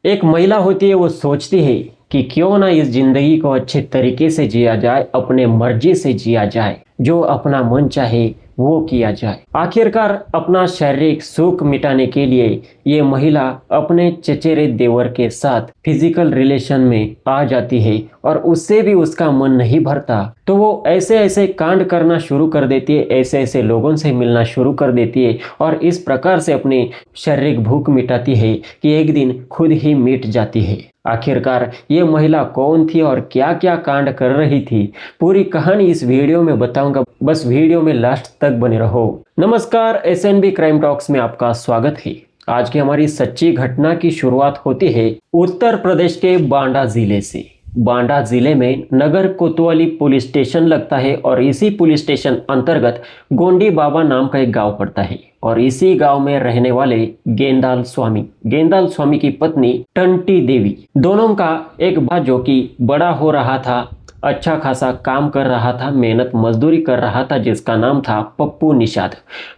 एक महिला होती है, वो सोचती है कि क्यों ना इस जिंदगी को अच्छे तरीके से जिया जाए, अपने मर्जी से जिया जाए, जो अपना मन चाहे वो किया जाए। आखिरकार अपना शारीरिक सुख मिटाने के लिए ये महिला अपने चचेरे देवर के साथ फिजिकल रिलेशन में आ जाती है और उससे भी उसका मन नहीं भरता, तो वो ऐसे ऐसे कांड करना शुरू कर देती है, ऐसे ऐसे लोगों से मिलना शुरू कर देती है और इस प्रकार से अपनी शारीरिक भूख मिटाती है कि एक दिन खुद ही मिट जाती है। आखिरकार ये महिला कौन थी और क्या क्या कांड कर रही थी, पूरी कहानी इस वीडियो में बताऊंगा, बस वीडियो में लास्ट तक बने रहो। नमस्कार, एसएनबी क्राइम टॉक्स में आपका स्वागत है। आज की हमारी सच्ची घटना की शुरुआत होती है उत्तर प्रदेश के बांदा जिले से। बांदा जिले में नगर कोतवाली पुलिस स्टेशन लगता है और इसी पुलिस स्टेशन अंतर्गत गोंडी बाबा नाम का एक गांव पड़ता है और इसी गांव में रहने वाले गेंदाल स्वामी की पत्नी टंटी देवी, दोनों का एक भाई जो कि बड़ा हो रहा था, अच्छा खासा काम कर रहा था, मेहनत मजदूरी कर रहा था, जिसका नाम था पप्पू निषाद।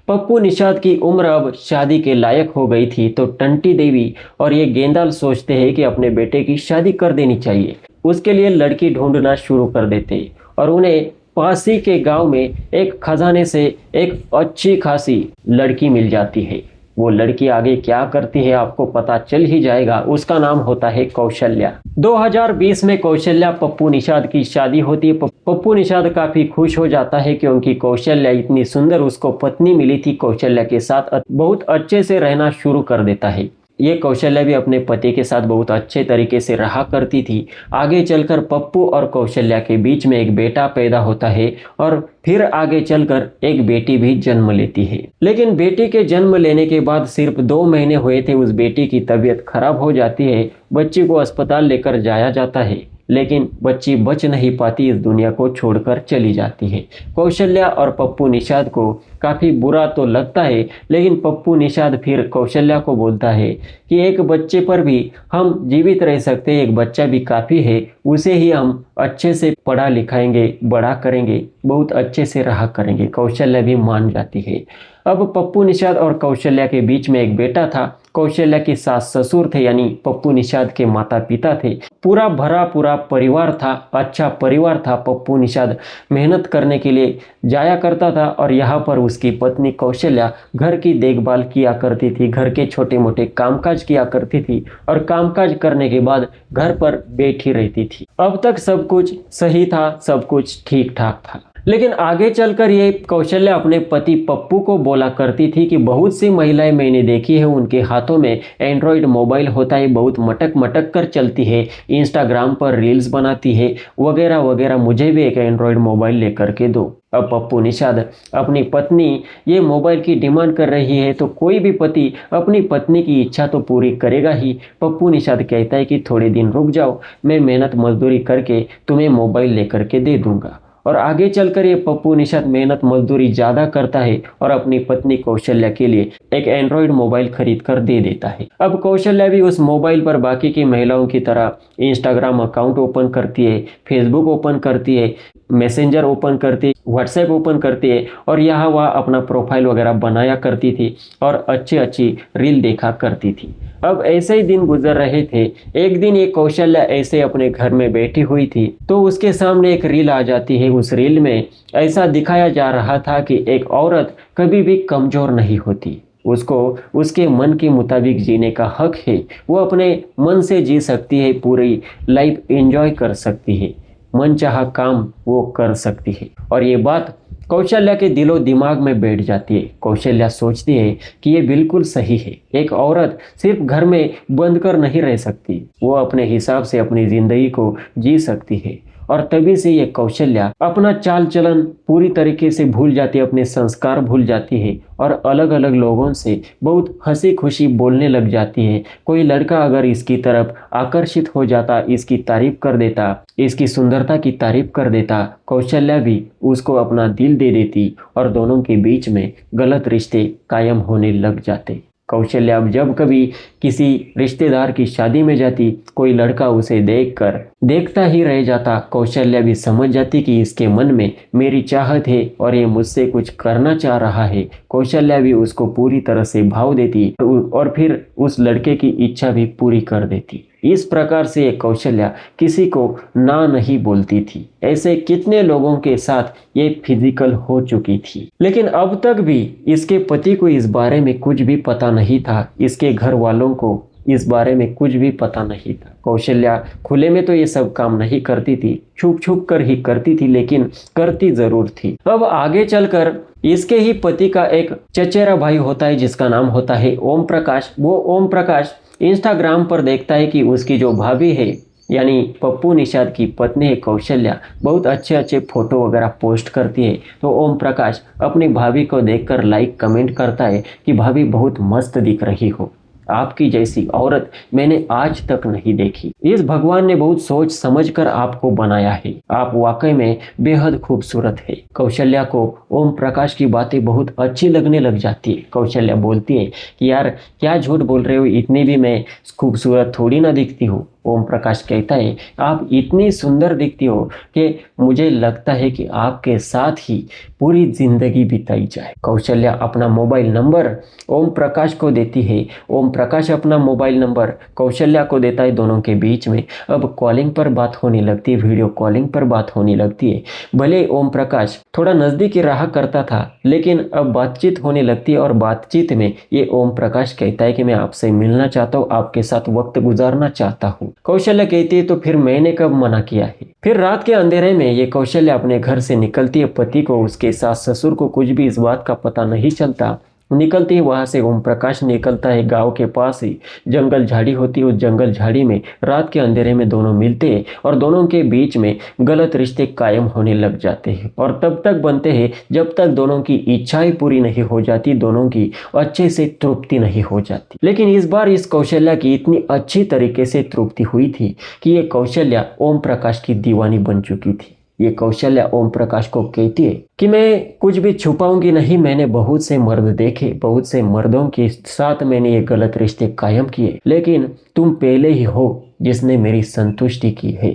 पप्पू निषाद की उम्र अब शादी के लायक हो गई थी, तो टंटी देवी और ये गेंदाल सोचते हैं कि अपने बेटे की शादी कर देनी चाहिए। उसके लिए लड़की ढूंढना शुरू कर देते और उन्हें पास ही के गांव में एक खजाने से एक अच्छी खासी लड़की मिल जाती है। वो लड़की आगे क्या करती है आपको पता चल ही जाएगा। उसका नाम होता है कौशल्या। 2020 में कौशल्या पप्पू निषाद की शादी होती है। पप्पू निषाद काफी खुश हो जाता है क्योंकि कौशल्या इतनी सुंदर उसको पत्नी मिली थी। कौशल्या के साथ बहुत अच्छे से रहना शुरू कर देता है। ये कौशल्या भी अपने पति के साथ बहुत अच्छे तरीके से रहा करती थी। आगे चलकर पप्पू और कौशल्या के बीच में एक बेटा पैदा होता है और फिर आगे चलकर एक बेटी भी जन्म लेती है। लेकिन बेटी के जन्म लेने के बाद सिर्फ 2 महीने हुए थे, उस बेटी की तबीयत खराब हो जाती है। बच्ची को अस्पताल लेकर जाया जाता है, लेकिन बच्ची बच नहीं पाती, इस दुनिया को छोड़कर चली जाती है। कौशल्या और पप्पू निषाद को काफ़ी बुरा तो लगता है, लेकिन पप्पू निषाद फिर कौशल्या को बोलता है कि एक बच्चे पर भी हम जीवित रह सकते हैं, एक बच्चा भी काफ़ी है, उसे ही हम अच्छे से पढ़ा लिखाएंगे, बड़ा करेंगे, बहुत अच्छे से रहा करेंगे। कौशल्या भी मान जाती है। अब पप्पू निषाद और कौशल्या के बीच में एक बेटा था। कौशल्या की सास ससुर थे, यानी पप्पू निषाद के माता पिता थे। पूरा भरा पूरा परिवार था, अच्छा परिवार था। पप्पू निषाद मेहनत करने के लिए जाया करता था और यहाँ पर उसकी पत्नी कौशल्या घर की देखभाल किया करती थी, घर के छोटे मोटे कामकाज किया करती थी और कामकाज करने के बाद घर पर बैठी रहती थी। अब तक सब कुछ सही था, सब कुछ ठीक ठाक था। लेकिन आगे चलकर ये कौशल्या अपने पति पप्पू को बोला करती थी कि बहुत सी महिलाएं मैंने देखी है, उनके हाथों में एंड्रॉयड मोबाइल होता है, बहुत मटक मटक कर चलती है, इंस्टाग्राम पर रील्स बनाती है वगैरह वगैरह, मुझे भी एक एंड्रॉयड मोबाइल लेकर के दो। अब पप्पू निषाद अपनी पत्नी ये मोबाइल की डिमांड कर रही है, तो कोई भी पति अपनी पत्नी की इच्छा तो पूरी करेगा ही। पप्पू निषाद कहता है कि थोड़े दिन रुक जाओ, मैं मेहनत मजदूरी करके तुम्हें मोबाइल लेकर के दे दूंगा। और आगे चलकर ये पप्पू निषाद मेहनत मजदूरी ज़्यादा करता है और अपनी पत्नी कौशल्या के लिए एक एंड्रॉयड मोबाइल खरीद कर दे देता है। अब कौशल्या भी उस मोबाइल पर बाकी की महिलाओं की तरह इंस्टाग्राम अकाउंट ओपन करती है, फेसबुक ओपन करती है, मैसेंजर ओपन करती है, व्हाट्सएप ओपन करती है और यहाँ वह अपना प्रोफाइल वगैरह बनाया करती थी और अच्छी अच्छी रील देखा करती थी। अब ऐसे ही दिन गुजर रहे थे। एक दिन ये कौशल्या ऐसे अपने घर में बैठी हुई थी, तो उसके सामने एक रील आ जाती है। उस रील में ऐसा दिखाया जा रहा था कि एक औरत कभी भी कमजोर नहीं होती, उसको उसके मन के मुताबिक जीने का हक है, वो अपने मन से जी सकती है, पूरी लाइफ एंजॉय कर सकती है, मन चाहा काम वो कर सकती है। और ये बात कौशल्या के दिलो दिमाग में बैठ जाती है। कौशल्या सोचती है कि ये बिल्कुल सही है, एक औरत सिर्फ घर में बंद कर नहीं रह सकती, वो अपने हिसाब से अपनी जिंदगी को जी सकती है। और तभी से ये कौशल्या अपना चाल चलन पूरी तरीके से भूल जाती है, अपने संस्कार भूल जाती है और अलग अलग लोगों से बहुत हंसी खुशी बोलने लग जाती है। कोई लड़का अगर इसकी तरफ आकर्षित हो जाता, इसकी तारीफ कर देता, इसकी सुंदरता की तारीफ कर देता, कौशल्या भी उसको अपना दिल दे देती और दोनों के बीच में गलत रिश्ते कायम होने लग जाते। कौशल्या अब जब कभी किसी रिश्तेदार की शादी में जाती, कोई लड़का उसे देखता ही रह जाता, कौशल्या भी समझ जाती कि इसके मन में मेरी चाहत है और ये मुझसे कुछ करना चाह रहा है। कौशल्या भी उसको पूरी तरह से भाव देती और फिर उस लड़के की इच्छा भी पूरी कर देती। इस प्रकार से कौशल्या किसी को ना नहीं बोलती थी। ऐसे कितने लोगों के साथ ये फिजिकल हो चुकी थी, लेकिन अब तक भी इसके पति को इस बारे में कुछ भी पता नहीं था। इसके घर वालों को इस बारे में कुछ भी पता नहीं था। कौशल्या खुले में तो ये सब काम नहीं करती थी, छुप छुप कर ही करती थी, लेकिन करती जरूर थी। अब आगे चलकर इसके ही पति का एक चचेरा भाई होता है जिसका नाम होता है ओम प्रकाश। वो ओम प्रकाश इंस्टाग्राम पर देखता है कि उसकी जो भाभी है यानी पप्पू निषाद की पत्नी है कौशल्या बहुत अच्छे अच्छे फोटो वगैरह पोस्ट करती है। तो ओम प्रकाश अपनी भाभी को देखकर लाइक कमेंट करता है कि भाभी बहुत मस्त दिख रही हो, आपकी जैसी औरत मैंने आज तक नहीं देखी। इस भगवान ने बहुत सोच समझकर आपको बनाया है, आप वाकई में बेहद खूबसूरत है। कौशल्या को ओम प्रकाश की बातें बहुत अच्छी लगने लग जाती है। कौशल्या बोलती है कि यार क्या झूठ बोल रहे हो, इतनी भी मैं खूबसूरत थोड़ी ना दिखती हूँ। ओम प्रकाश कहता है आप इतनी सुंदर दिखती हो कि मुझे लगता है कि आपके साथ ही पूरी जिंदगी बिताई जाए। कौशल्या अपना मोबाइल नंबर ओम प्रकाश को देती है। ओम प्रकाश अपना मोबाइल नंबर कौशल्या को देता है। दोनों के बीच में अब कॉलिंग पर बात होने लगती है, वीडियो कॉलिंग पर बात होने लगती है। भले ओम प्रकाश थोड़ा नज़दीकी रहा करता था, लेकिन अब बातचीत होने लगती है और बातचीत में ये ओम प्रकाश कहता है कि मैं आपसे मिलना चाहता हूँ, आपके साथ वक्त गुजारना चाहता हूँ। कौशल्या कहती है तो फिर मैंने कब मना किया है। फिर रात के अंधेरे में ये कौशल्या अपने घर से निकलती है। पति को, उसके सास ससुर को कुछ भी इस बात का पता नहीं चलता। निकलती है वहां से ओम प्रकाश निकलता है। गांव के पास ही जंगल झाड़ी होती है। उस जंगल झाड़ी में रात के अंधेरे में दोनों मिलते हैं और दोनों के बीच में गलत रिश्ते कायम होने लग जाते हैं और तब तक बनते हैं जब तक दोनों की इच्छाएं पूरी नहीं हो जाती, दोनों की अच्छे से तृप्ति नहीं हो जाती। लेकिन इस बार इस कौशल्या की इतनी अच्छी तरीके से तृप्ति हुई थी कि ये कौशल्या ओम प्रकाश की दीवानी बन चुकी थी। ये कौशल्या ओम प्रकाश को कहती है कि मैं कुछ भी छुपाऊंगी नहीं, मैंने बहुत से मर्द देखे, बहुत से मर्दों के साथ मैंने ये गलत रिश्ते कायम किए, लेकिन तुम पहले ही हो जिसने मेरी संतुष्टि की है।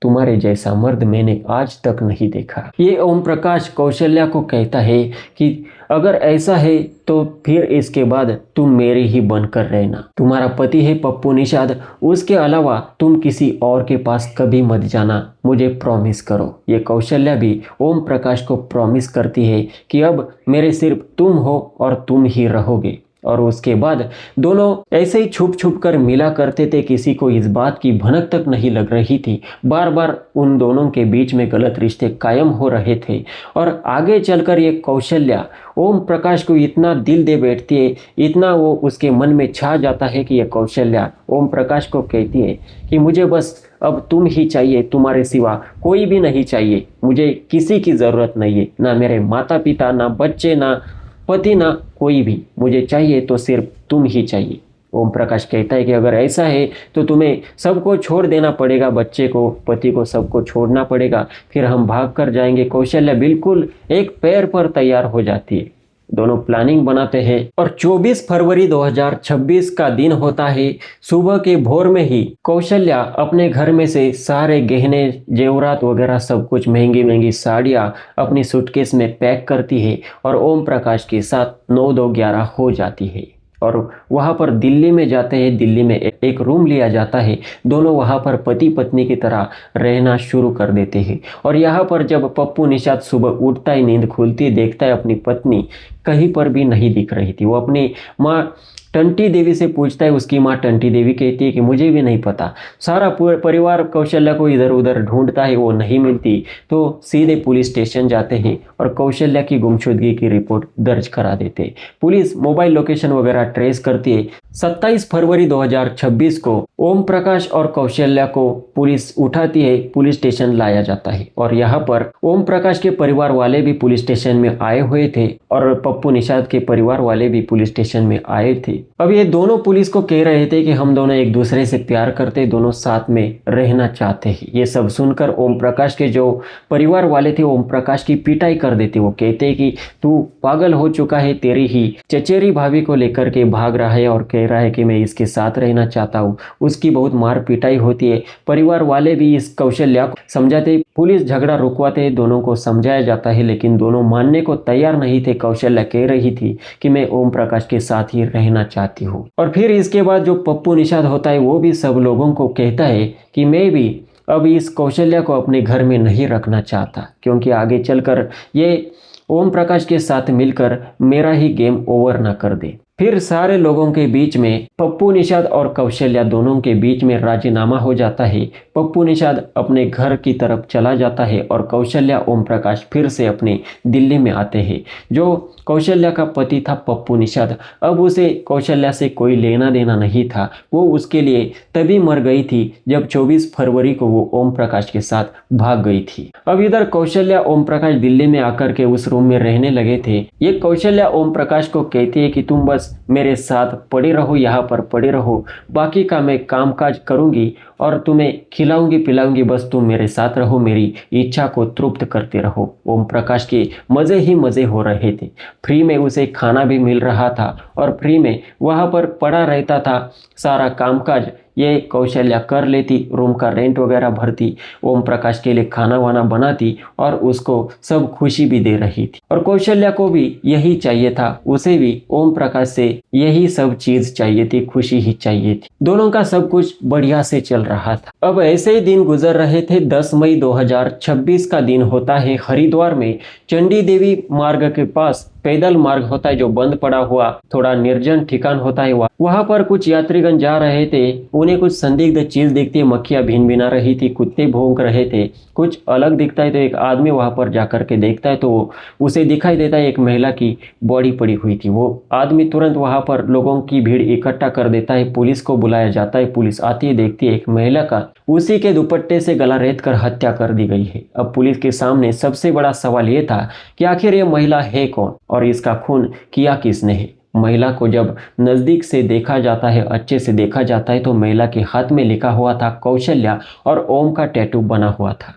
तुम्हारे जैसा मर्द मैंने आज तक नहीं देखा। ये ओम प्रकाश कौशल्या को कहता है कि अगर ऐसा है तो फिर इसके बाद तुम मेरी ही बनकर रहना। तुम्हारा पति है पप्पू निषाद, उसके अलावा तुम किसी और के पास कभी मत जाना, मुझे प्रॉमिस करो। ये कौशल्या भी ओम प्रकाश को प्रॉमिस करती है कि अब मेरे सिर्फ तुम हो और तुम ही रहोगे। और उसके बाद दोनों ऐसे ही छुप छुप कर मिला करते थे, किसी को इस बात की भनक तक नहीं लग रही थी। बार बार उन दोनों के बीच में गलत रिश्ते कायम हो रहे थे और आगे चलकर ये कौशल्या ओम प्रकाश को इतना दिल दे बैठती है, इतना वो उसके मन में छा जाता है कि ये कौशल्या ओम प्रकाश को कहती है कि मुझे बस अब तुम ही चाहिए, तुम्हारे सिवा कोई भी नहीं चाहिए, मुझे किसी की ज़रूरत नहीं है, ना मेरे माता पिता, ना बच्चे, ना पति, ना कोई भी, मुझे चाहिए तो सिर्फ तुम ही चाहिए। ओम प्रकाश कहता है कि अगर ऐसा है तो तुम्हें सबको छोड़ देना पड़ेगा, बच्चे को, पति को, सबको छोड़ना पड़ेगा, फिर हम भाग कर जाएंगे। कौशल्या बिल्कुल एक पैर पर तैयार हो जाती है। दोनों प्लानिंग बनाते हैं और 24 फरवरी 2026 का दिन होता है। सुबह के भोर में ही कौशल्या अपने घर में से सारे गहने जेवरात वगैरह सब कुछ, महंगी महंगी साड़ियाँ अपनी सूटकेस में पैक करती है और ओम प्रकाश के साथ 9-2-11 हो जाती है और वहाँ पर दिल्ली में जाते हैं। दिल्ली में एक रूम लिया जाता है, दोनों वहाँ पर पति पत्नी की तरह रहना शुरू कर देते हैं। और यहाँ पर जब पप्पू निषाद सुबह उठता है, नींद खुलती है, देखता है अपनी पत्नी कहीं पर भी नहीं दिख रही थी। वो अपनी माँ टंटी देवी से पूछता है, उसकी माँ टंटी देवी कहती है कि मुझे भी नहीं पता। सारा पूरा परिवार कौशल्या को इधर उधर ढूंढता है, वो नहीं मिलती तो सीधे पुलिस स्टेशन जाते हैं और कौशल्या की गुमशुदगी की रिपोर्ट दर्ज करा देते हैं। पुलिस मोबाइल लोकेशन वगैरह ट्रेस करती है, 27 फरवरी 2026 को ओम प्रकाश और कौशल्या को पुलिस उठाती है, पुलिस स्टेशन लाया जाता है और यहाँ पर ओम प्रकाश के परिवार वाले भी पुलिस स्टेशन में आए हुए थे और पप्पू निषाद के परिवार वाले भी पुलिस स्टेशन में आए थे। अब ये दोनों पुलिस को कह रहे थे कि हम दोनों एक दूसरे से प्यार करते, दोनों साथ में रहना चाहते हैं। ये सब सुनकर ओम प्रकाश के जो परिवार वाले थे ओम प्रकाश की पिटाई कर देते। वो कहते कि तू पागल हो चुका है, तेरी ही चचेरी भाभी को लेकर के भाग रहा है और कह रहा है कि मैं इसके साथ रहना चाहता हूँ। उसकी बहुत मार पिटाई होती है। परिवार वाले भी इस कौशल्या को समझाते, पुलिस झगड़ा रुकवाते, दोनों को समझाया जाता है, लेकिन दोनों मानने को तैयार नहीं थे। कौशल्या कह रही थी कि मैं ओम प्रकाश के साथ ही रहना चाहती हूँ। और फिर इसके बाद जो पप्पू निषाद होता है वो भी सब लोगों को कहता है कि मैं भी अब इस कौशल्या को अपने घर में नहीं रखना चाहता, क्योंकि आगे चलकर ये ओम प्रकाश के साथ मिलकर मेरा ही गेम ओवर ना कर दे। फिर सारे लोगों के बीच में पप्पू निषाद और कौशल्या दोनों के बीच में राजीनामा हो जाता है। पप्पू निषाद अपने घर की तरफ चला जाता है और कौशल्या ओम प्रकाश फिर से अपने दिल्ली में आते हैं। जो कौशल्या का पति था पप्पू निषाद, अब उसे कौशल्या से कोई लेना देना नहीं था। वो उसके लिए तभी मर गई थी जब 24 फरवरी को वो ओम प्रकाश के साथ भाग गई थी। अब इधर कौशल्या ओम प्रकाश दिल्ली में आकर के उस रूम में रहने लगे थे। ये कौशल्या ओम प्रकाश को कहती है कि तुम बस मेरे साथ पड़े रहो, यहाँ पर पड़े रहो, बाकी का मैं काम काज करूंगी और तुम्हें खिलाऊंगी पिलाऊंगी, बस तुम मेरे साथ रहो, मेरी इच्छा को तृप्त करते रहो। ओम प्रकाश के मज़े ही मज़े हो रहे थे। फ्री में उसे खाना भी मिल रहा था और फ्री में वहाँ पर पड़ा रहता था। सारा कामकाज ये कौशल्या कर लेती, रूम का रेंट वगैरह भरती, ओम प्रकाश के लिए खाना वाना बनाती और उसको सब खुशी भी दे रही थी। और कौशल्या को भी यही चाहिए था, उसे भी ओम प्रकाश से यही सब चीज चाहिए थी, खुशी ही चाहिए थी। दोनों का सब कुछ बढ़िया से चल रहा था। अब ऐसे ही दिन गुजर रहे थे। 10 मई 2026 का दिन होता है। हरिद्वार में चंडी देवी मार्ग के पास पैदल मार्ग होता है जो बंद पड़ा हुआ थोड़ा निर्जन ठिकान होता है। वहां पर कुछ यात्रीगण जा रहे थे। उन्हें कुछ संदिग्ध चीज दिखती है, मक्खियां भिन भिना रही थी, कुत्ते भौंक रहे थे, कुछ अलग दिखता है। तो एक आदमी वहां पर जाकर के देखता है तो उसे दिखाई देता है एक महिला की बॉडी पड़ी हुई थी। वो आदमी तुरंत वहां पर लोगों की भीड़ इकट्ठा कर देता है। पुलिस को बुलाया जाता है। पुलिस आती है, देखती है एक महिला का उसी के दुपट्टे से गला रेत कर हत्या कर दी गई है। अब पुलिस के सामने सबसे बड़ा सवाल ये था कि आखिर ये महिला है कौन और इसका खून किया किसने है। महिला को जब नज़दीक से देखा जाता है, अच्छे से देखा जाता है, तो महिला के हाथ में लिखा हुआ था कौशल्या और ओम का टैटू बना हुआ था।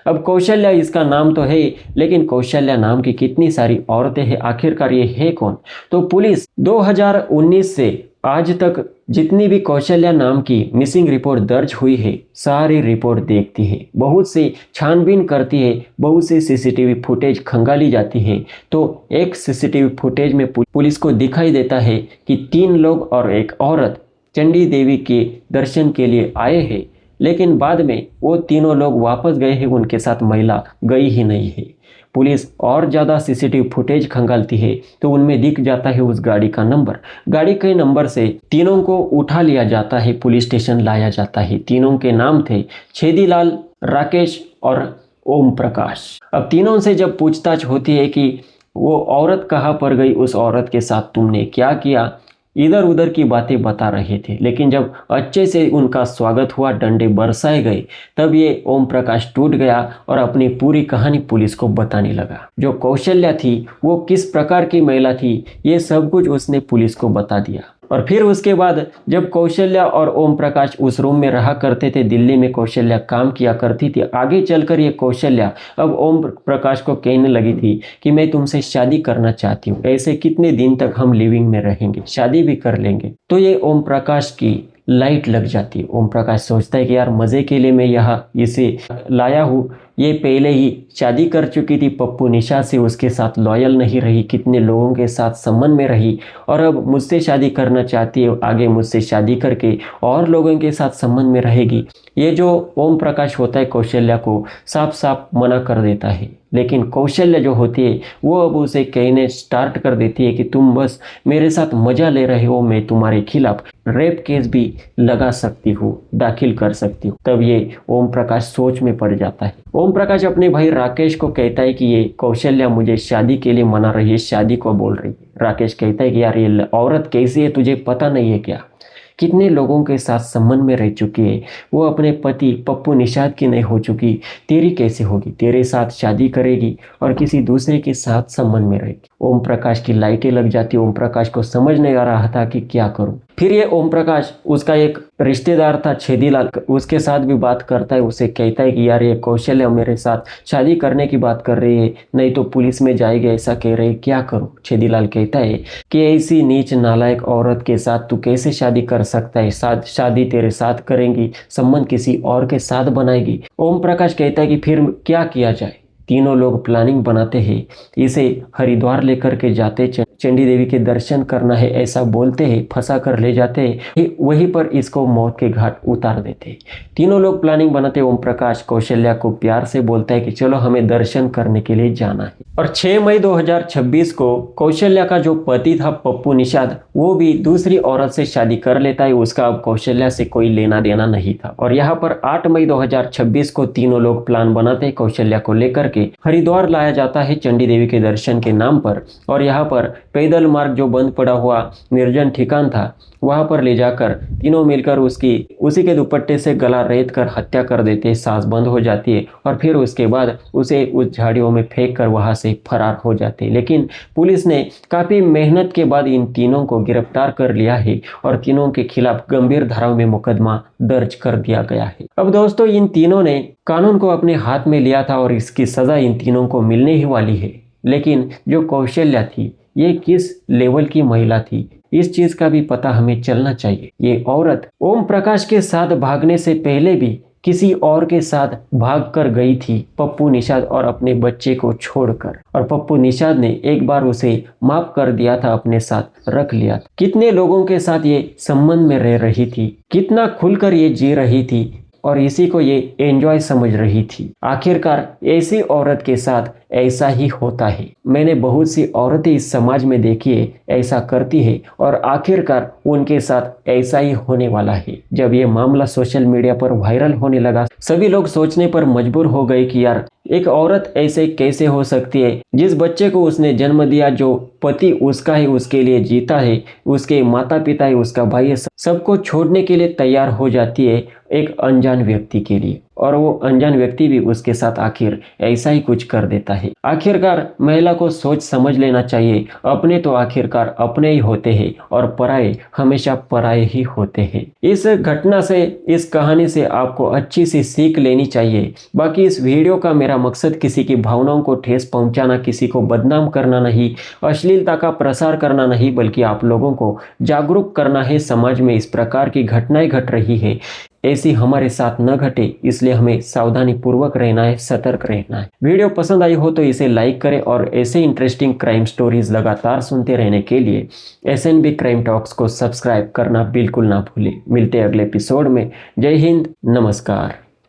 अब कौशल्या इसका नाम तो है, लेकिन कौशल्या नाम की कितनी सारी औरतें हैं, आखिरकार ये है कौन। तो पुलिस 2019 से आज तक जितनी भी कौशल्या नाम की मिसिंग रिपोर्ट दर्ज हुई है सारी रिपोर्ट देखती है, बहुत से छानबीन करती है, बहुत से सीसीटीवी फुटेज खंगाली जाती है। तो एक सीसीटीवी फुटेज में पुलिस को दिखाई देता है कि 3 लोग और एक औरत चंडी देवी के दर्शन के लिए आए हैं, लेकिन बाद में वो तीनों लोग वापस गए हैं, उनके साथ महिला गई ही नहीं है। पुलिस और ज़्यादा सीसीटीवी फुटेज खंगालती है तो उनमें दिख जाता है उस गाड़ी का नंबर। गाड़ी के नंबर से तीनों को उठा लिया जाता है, पुलिस स्टेशन लाया जाता है। तीनों के नाम थे छेदीलाल, राकेश और ओम प्रकाश। अब तीनों से जब पूछताछ होती है कि वो औरत कहाँ पर गई, उस औरत के साथ तुमने क्या किया, इधर उधर की बातें बता रहे थे। लेकिन जब अच्छे से उनका स्वागत हुआ, डंडे बरसाए गए, तब ये ओम प्रकाश टूट गया और अपनी पूरी कहानी पुलिस को बताने लगा। जो कौशल्या थी वो किस प्रकार की महिला थी, ये सब कुछ उसने पुलिस को बता दिया। और फिर उसके बाद जब कौशल्या और ओम प्रकाश उस रूम में रहा करते थे, दिल्ली में कौशल्या काम किया करती थी, आगे चलकर ये कौशल्या अब ओम प्रकाश को कहने लगी थी कि मैं तुमसे शादी करना चाहती हूँ, ऐसे कितने दिन तक हम लिविंग में रहेंगे, शादी भी कर लेंगे। तो ये ओम प्रकाश की लाइट लग जाती है। ओम प्रकाश सोचता है कि यार मज़े के लिए मैं यहाँ इसे लाया हूँ, ये पहले ही शादी कर चुकी थी पप्पू निषाद से, उसके साथ लॉयल नहीं रही, कितने लोगों के साथ संबंध में रही और अब मुझसे शादी करना चाहती है, आगे मुझसे शादी करके और लोगों के साथ संबंध में रहेगी। ये जो ओम प्रकाश होता है कौशल्या को साफ साफ मना कर देता है, लेकिन कौशल्या जो होती है वो अब उसे कहने स्टार्ट कर देती है कि तुम बस मेरे साथ मजा ले रहे हो, मैं तुम्हारे खिलाफ रेप केस भी लगा सकती हूँ, दाखिल कर सकती हूँ। तब ये ओम प्रकाश सोच में पड़ जाता है। ओम प्रकाश अपने भाई राकेश को कहता है कि ये कौशल्या मुझे शादी के लिए मना रही है, शादी को बोल रही है। राकेश कहता है कि यार ये औरत कैसी है, तुझे पता नहीं है क्या, कितने लोगों के साथ संबंध में रह चुकी है, वो अपने पति पप्पू निषाद की नहीं हो चुकी, तेरी कैसे होगी, तेरे साथ शादी करेगी और किसी दूसरे के साथ संबंध में रहेगी। ओम प्रकाश की लाइटें लग जाती। ओम प्रकाश को समझ नहीं आ रहा था कि क्या करूं। फिर ये ओम प्रकाश उसका एक रिश्तेदार था छेदीलाल, उसके साथ भी बात करता है। उसे कहता है कि यार ये कौशल्या मेरे साथ शादी करने की बात कर रही है, नहीं तो पुलिस में जाएगी, ऐसा कह रही है, क्या करूं। छेदीलाल कहता है कि ऐसी नीच नालायक औरत के साथ तू कैसे शादी कर सकता है, शादी तेरे साथ करेंगी, संबंध किसी और के साथ बनाएगी। ओम प्रकाश कहता है कि फिर क्या किया जाए। तीनों लोग प्लानिंग बनाते हैं, इसे हरिद्वार लेकर के जाते, चंडी देवी के दर्शन करना है ऐसा बोलते हैं, फंसा कर ले जाते हैं, वहीं पर इसको मौत के घाट उतार देते हैं। तीनों लोग प्लानिंग बनाते। ओम प्रकाश कौशल्या को प्यार से बोलता है कि चलो हमें दर्शन करने के लिए जाना है। और 6 मई 2026 को कौशल्या का जो पति था पप्पू निषाद, वो भी दूसरी औरत से शादी कर लेता है। उसका अब कौशल्या से कोई लेना देना नहीं था। और यहाँ पर 8 मई 2026 को तीनों लोग प्लान बनाते हैं, कौशल्या को लेकर के हरिद्वार लाया जाता है चंडी देवी के दर्शन के नाम पर। और यहाँ पर पैदल मार्ग जो बंद पड़ा हुआ निर्जन ठिकान था, वहां पर ले जाकर तीनों मिलकर उसी के दुपट्टे से गला रेत कर हत्या कर देते हैं। सांस बंद हो जाती है और फिर उसके बाद उसे उस झाड़ियों में फेंक कर वहां से फरार हो जाते हैं। लेकिन पुलिस ने काफी मेहनत के बाद इन तीनों को गिरफ्तार कर लिया है और तीनों के खिलाफ गंभीर धाराओं में मुकदमा दर्ज कर दिया गया है। अब दोस्तों, इन तीनों ने कानून को अपने हाथ में लिया था और इसकी सजा इन तीनों को मिलने ही वाली है। लेकिन जो कौशल्या थी, ये किस लेवल की महिला थी, इस चीज का भी पता हमें चलना चाहिए। ये औरत ओम प्रकाश के साथ भागने से पहले भी किसी और के साथ भाग कर गई थी, पप्पू निषाद और अपने बच्चे को छोड़कर। और पप्पू निषाद ने एक बार उसे माफ कर दिया था, अपने साथ रख लिया था। कितने लोगों के साथ ये संबंध में रह रही थी, कितना खुलकर ये जी रही थी और इसी को ये एंजॉय समझ रही थी। आखिरकार ऐसी औरत के साथ ऐसा ही होता है। मैंने बहुत सी औरतें इस समाज में देखी है, ऐसा करती है और आखिरकार उनके साथ ऐसा ही होने वाला है। जब ये मामला सोशल मीडिया पर वायरल होने लगा, सभी लोग सोचने पर मजबूर हो गए कि यार एक औरत ऐसे कैसे हो सकती है, जिस बच्चे को उसने जन्म दिया, जो पति उसका है, उसके लिए जीता है, उसके माता पिता है, उसका भाई है, सबको छोड़ने के लिए तैयार हो जाती है एक अनजान व्यक्ति के लिए। और वो अनजान व्यक्ति भी उसके साथ आखिर ऐसा ही कुछ कर देता है। आखिरकार महिला को सोच समझ लेना चाहिए, अपने तो आखिरकार अपने ही होते हैं और पराये हमेशा पराये ही होते हैं। इस घटना से, इस कहानी से आपको अच्छी सी सीख लेनी चाहिए। बाकी इस वीडियो का मेरा मकसद किसी की भावनाओं को ठेस पहुंचाना, किसी को बदनाम करना नहीं, अश्लीलता का प्रसार करना नहीं, बल्कि आप लोगों को जागरूक करना है। समाज में इस प्रकार की घटनाएं घट रही है, ऐसी हमारे साथ न घटे, इसलिए हमें सावधानी पूर्वक रहना है, सतर्क रहना है। वीडियो पसंद आई हो तो इसे लाइक करें और ऐसे इंटरेस्टिंग क्राइम स्टोरीज लगातार सुनते रहने के लिए SNB क्राइम टॉक्स को सब्सक्राइब करना बिल्कुल ना भूलें। मिलते हैं अगले एपिसोड में। जय हिंद, नमस्कार।